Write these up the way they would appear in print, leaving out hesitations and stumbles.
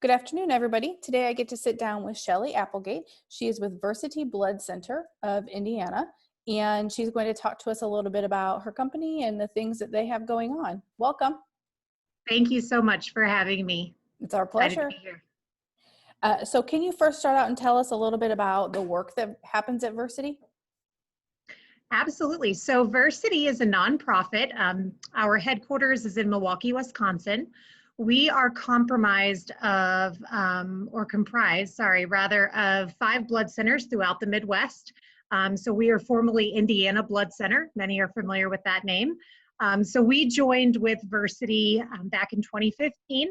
Good afternoon, everybody. Today I get to sit down with Shelly Applegate. She is with Versiti Blood Center of Indiana, and she's going to talk to us a little bit about her company and the things that they have going on. Welcome. Thank you so much for having me. It's our Excited to pleasure. be here. So can you first start out and tell us a little bit about the work that happens at Versiti? Absolutely. So Versiti is a nonprofit. Our headquarters is in Milwaukee, Wisconsin. We are comprised of 5 blood centers throughout the Midwest. So we are formerly Indiana Blood Center. Many are familiar with that name. So we joined with Versiti back in 2015.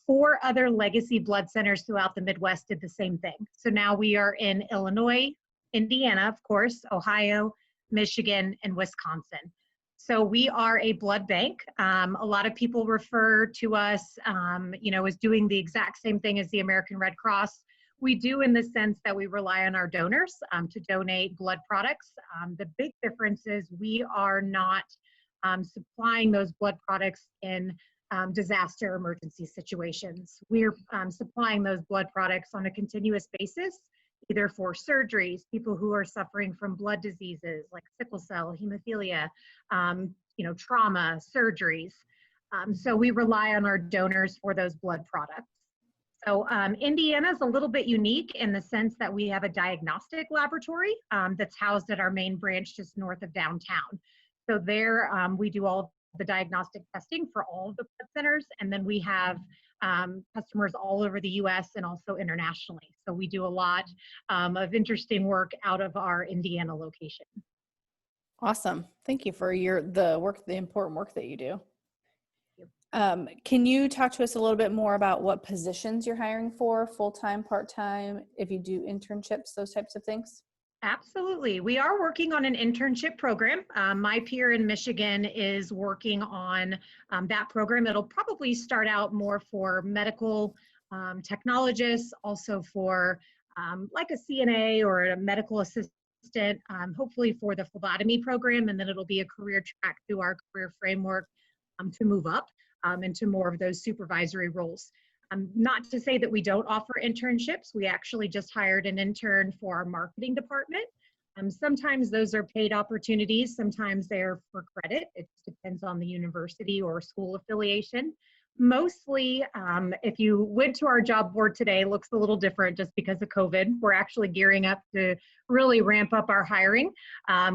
4 other legacy blood centers throughout the Midwest did the same thing. So now we are in Illinois, Indiana, of course, Ohio, Michigan, and Wisconsin. So we are a blood bank. A lot of people refer to us, as doing the exact same thing as the American Red Cross. We do in the sense that we rely on our donors to donate blood products. The big difference is we are not supplying those blood products in disaster emergency situations. We're supplying those blood products on a continuous basis, either for surgeries, people who are suffering from blood diseases like sickle cell, hemophilia, trauma, surgeries. So we rely on our donors for those blood products. So Indiana is a little bit unique in the sense that we have a diagnostic laboratory that's housed at our main branch just north of downtown. So there we do all of the diagnostic testing for all of the blood centers, and then we have customers all over the US and also internationally. So we do a lot of interesting work out of our Indiana location. Awesome. Thank you for the important work that you do. Can you talk to us a little bit more about what positions you're hiring for, full-time, part-time, if you do internships, those types of things? Absolutely. We are working on an internship program. My peer in Michigan is working on that program. It'll probably start out more for medical technologists, also for like a CNA or a medical assistant, hopefully for the phlebotomy program, and then it'll be a career track through our career framework to move up into more of those supervisory roles. Not to say that we don't offer internships. We actually just hired an intern for our marketing department. Sometimes those are paid opportunities. Sometimes they're for credit. It depends on the university or school affiliation. Mostly, if you went to our job board today, it looks a little different just because of COVID. We're actually gearing up to really ramp up our hiring.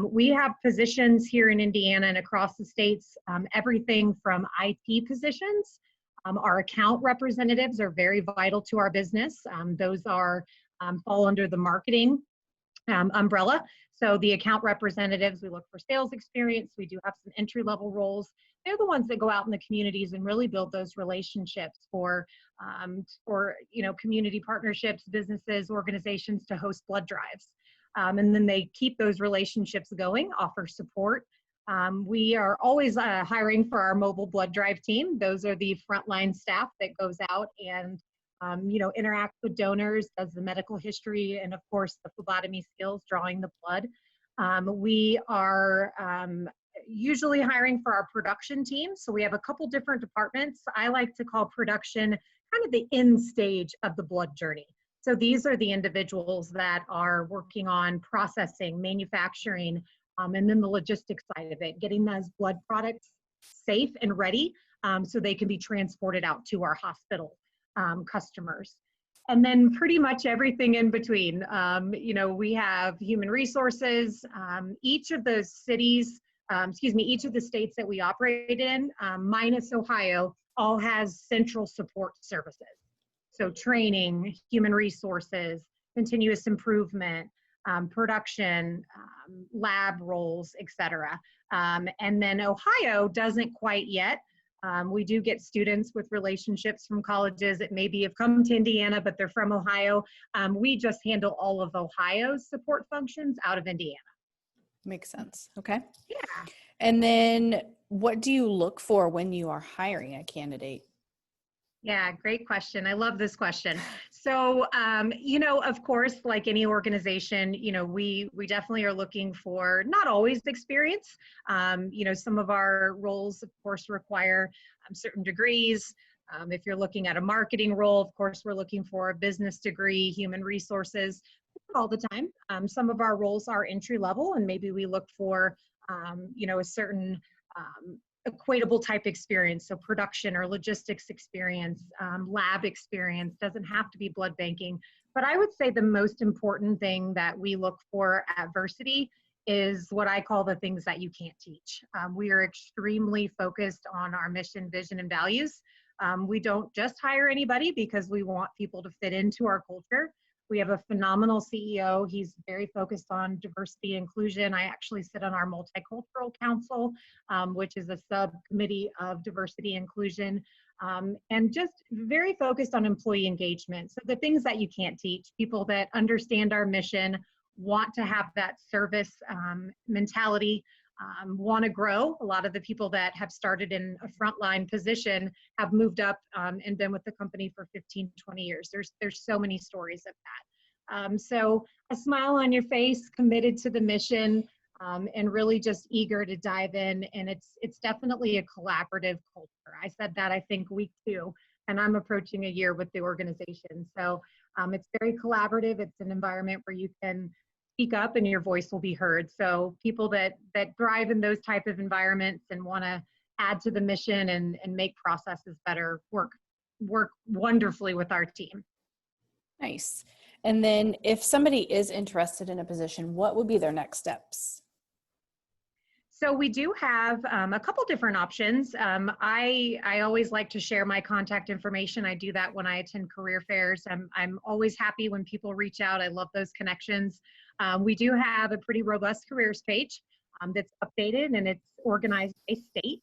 We have positions here in Indiana and across the states, everything from IT positions. Our account representatives are very vital to our business. Those are fall under the marketing umbrella. So the account representatives, we look for sales experience. We do have some entry-level roles. They're the ones that go out in the communities and really build those relationships for community partnerships, businesses, organizations to host blood drives. And then they keep those relationships going, offer support. We are always hiring for our mobile blood drive team. Those are the frontline staff that goes out and interacts with donors, does the medical history, and of course the phlebotomy skills, drawing the blood. We are usually hiring for our production team. So we have a couple different departments. I like to call production kind of the end stage of the blood journey. So these are the individuals that are working on processing, manufacturing, and then the logistics side of it, getting those blood products safe and ready so they can be transported out to our hospital customers. And then pretty much everything in between. We have human resources. Each of the states that we operate in, minus Ohio, all has central support services. So training, human resources, continuous improvement, production, lab roles, etc. And then Ohio doesn't quite yet. We do get students with relationships from colleges that maybe have come to Indiana, but they're from Ohio. We just handle all of Ohio's support functions out of Indiana. Makes sense. Okay. Yeah. And then what do you look for when you are hiring a candidate? Yeah, great question. I love this question. So, of course, like any organization, we definitely are looking for not always experience. Some of our roles, of course, require certain degrees. If you're looking at a marketing role, of course, we're looking for a business degree, human resources, all the time. Some of our roles are entry level, and maybe we look for, a certain equatable type experience, so production or logistics experience, lab experience, doesn't have to be blood banking. But I would say the most important thing that we look for at Versiti is what I call the things that you can't teach. We are extremely focused on our mission, vision, and values. We don't just hire anybody because we want people to fit into our culture. We have a phenomenal CEO. He's very focused on diversity and inclusion. I actually sit on our Multicultural Council, which is a subcommittee of diversity and inclusion, and just very focused on employee engagement. So the things that you can't teach, people that understand our mission, want to have that service mentality, want to grow. A lot of the people that have started in a frontline position have moved up and been with the company for 15, 20 years. There's so many stories of that. So a smile on your face, committed to the mission, and really just eager to dive in. And it's definitely a collaborative culture. I said that, I think, week 2, and I'm approaching a year with the organization. So it's very collaborative. It's an environment where you can speak up and your voice will be heard. So people that thrive in those type of environments and want to add to the mission and make processes better work wonderfully with our team. Nice. And then if somebody is interested in a position, what would be their next steps? So we do have a couple different options. I always like to share my contact information. I do that when I attend career fairs. I'm always happy when people reach out. I love those connections. We do have a pretty robust careers page that's updated, and it's organized by state.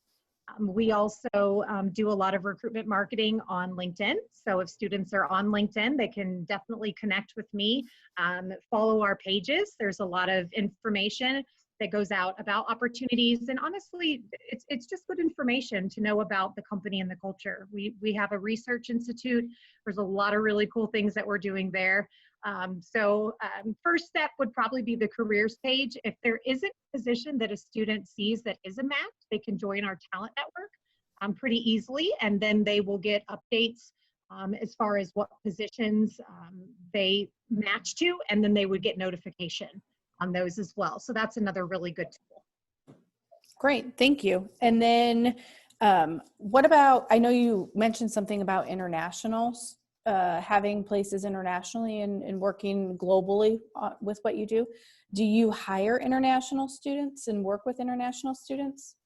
We also do a lot of recruitment marketing on LinkedIn. So if students are on LinkedIn, they can definitely connect with me, follow our pages. There's a lot of information that goes out about opportunities. And honestly, it's just good information to know about the company and the culture. We have a research institute. There's a lot of really cool things that we're doing there. First step would probably be the careers page. If there isn't a position that a student sees that is a match, they can join our talent network pretty easily, and then they will get updates as far as what positions they match to, and then they would get notification on those as well. So that's another really good tool. Great, thank you. And then what about, I know you mentioned something about internationals, having places internationally and working globally with what you do. Do you hire international students and work with international students?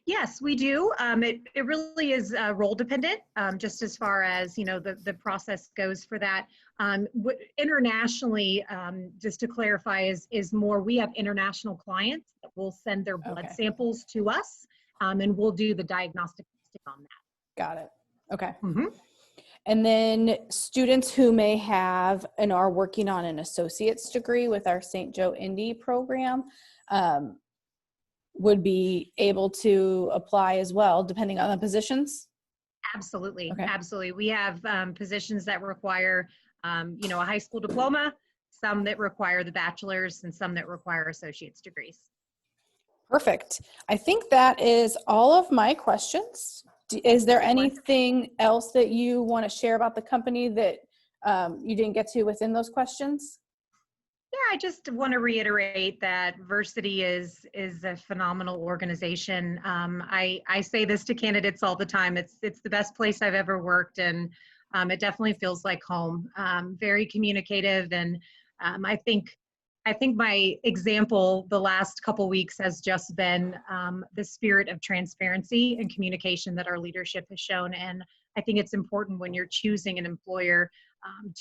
Yes, we do. It really is role dependent, just as far as, the process goes for that. Internationally, just to clarify, is more, we have international clients that will send their blood samples to us, and we'll do the diagnostic testing on that. Got it. Okay. Mm-hmm. And then students who may have and are working on an associate's degree with our St. Joe Indy program, would be able to apply as well, depending on the positions? Absolutely. Okay. Absolutely. We have positions that require, a high school diploma, some that require the bachelor's, and some that require associate's degrees. Perfect. I think that is all of my questions. Is there anything else that you want to share about the company that you didn't get to within those questions? Yeah, I just want to reiterate that Versiti is a phenomenal organization. I say this to candidates all the time. It's the best place I've ever worked, and it definitely feels like home. Very communicative, and I think my example the last couple weeks has just been the spirit of transparency and communication that our leadership has shown. And I think it's important when you're choosing an employer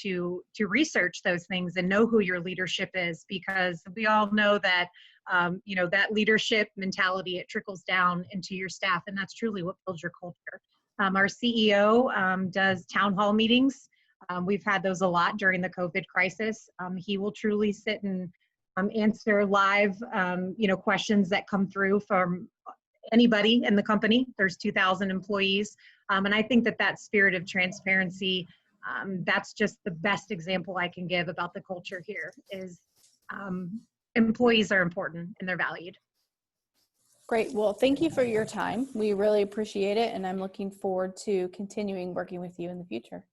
to research those things and know who your leadership is, because we all know that that leadership mentality, it trickles down into your staff, and that's truly what builds your culture. Our CEO does town hall meetings. We've had those a lot during the COVID crisis. He will truly sit and answer live questions that come through from anybody in the company. There's 2,000 employees, and I think that spirit of transparency, that's just the best example I can give about the culture here. Is employees are important and they're valued. Great. Well, thank you for your time. We really appreciate it, and I'm looking forward to continuing working with you in the future.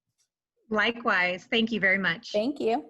Likewise, thank you very much. Thank you.